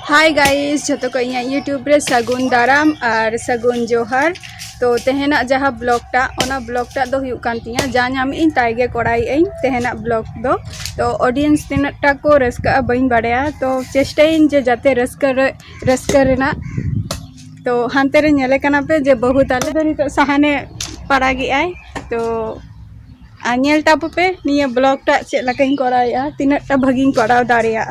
Hi guys जो को YouTube रे सगुन दाराम और सगुन जोहार। तो तेहना जहाँ ब्लॉगटा ओना ब्लॉगटा दो हुयुग कान तिया जा नाम इन ताइगे कोड़ाई इन तेहना ब्लॉग दो। तो ऑडियंस तिनाटा को रस्का बइन बाड़ाया तो चेष्टाइन जे जाते रस्का रेना। तो हानते रे नेले काना पे जे बहु ताले दो नितो सहाने पड़ागी आय। तो आनेल टाप पे निया ब्लॉगटा चेक लकाइन कोड़ाया तिनाटा भागिन कोड़ाव दाड़िया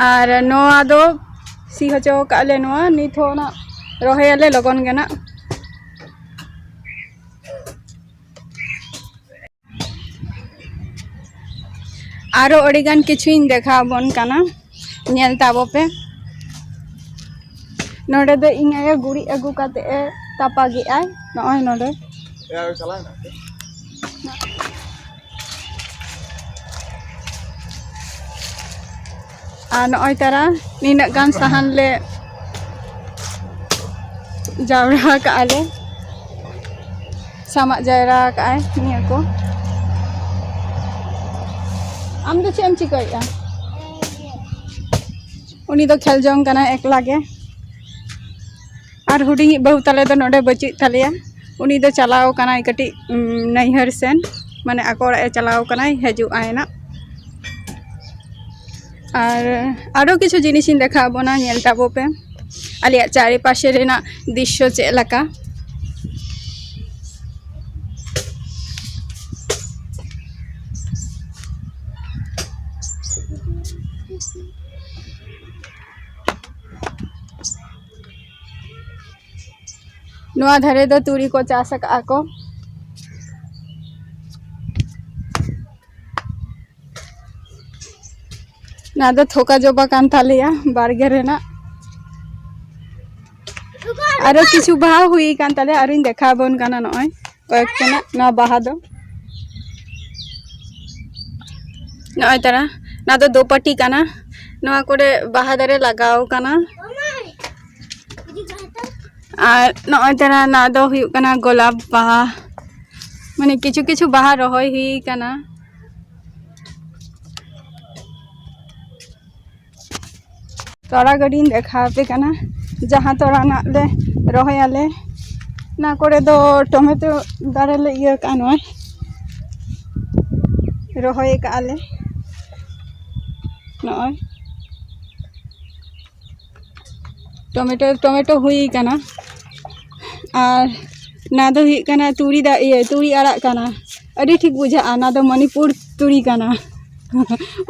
और नोआ दो सी हचो काले नोआ नित हो ना रोहेले लगन गेना। आरो अड़ीगान किछुइन देखा बन काना नेल ताबो पे नोडे दो इङाया गुड़ी अगु काते ए तापागी आय नोय नोडे यार चला ना नई तारा नीना गान साहान ले जावरा काले सामा जायरा काय निया को आम दो चेम चिकाया उनी दो खेल जोंग कना एकला गे और हुडिंग बहु ताले दो नोडे बची तालेया उनी दो चलाओ कना कटी नैहर सेन माने आकोड़ा ए चलाओ कना हेजु आयना। और आरो किछु जिनिसिन देखा बोना नेल ताबो पे आलिया चारे पाशे रेना दृश्य चेक लका। नोआ धारे दो तुरी को चास को ना दो थोका जोबा कान थालिया बारगे रेना आरो किछु बाहा हुई कान ताले आरिन देखा बोन काना नय कयेकटेना ना बाहा दो नय तारा ना दो दोपाटी काना नोआ कोरे बाहा दारे लगाओ काना और नय तारा ना दो हुयु काना गोलाप बाहा माने किछु किछु बाहा रहोय हुई काना। तोरा गड़ीन देखा पे काना जहाँ तोरा ना ले रोहयाले ना करे दो टमेटो दारे ले इया कानोय रोहय काले नय टमेटो हुई काना और ना दो हुई काना तुरी दा इया तुरी आड़ा काना अड़ी ठीक बुझा ना दो मणिपुर तुरी काना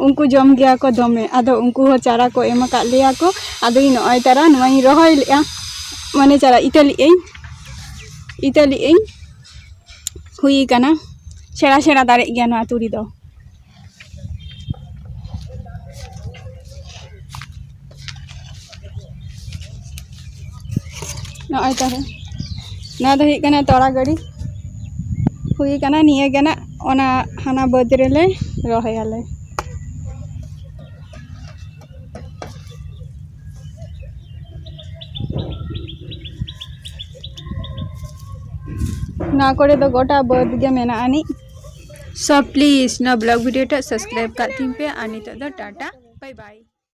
उनको जम गया को दमे आदो उनको हो चारा को एमा का लिया को आदो नय तारा नय रोहय लिया माने चारा इताली हुई काना सेड़ा सेड़ा दारे गया ना तुरी दो नय तारा ना दो हुई काना तोरा गड़ी हुई काना निया गना ओना हाना बद रेले रोहयाले ना करे तो गोटा बद गे मेना आनी। सो प्लीज ना ब्लॉग वीडियो टा सब्सक्राइब कर तीन पे आनी तो टाटा बाय बाय।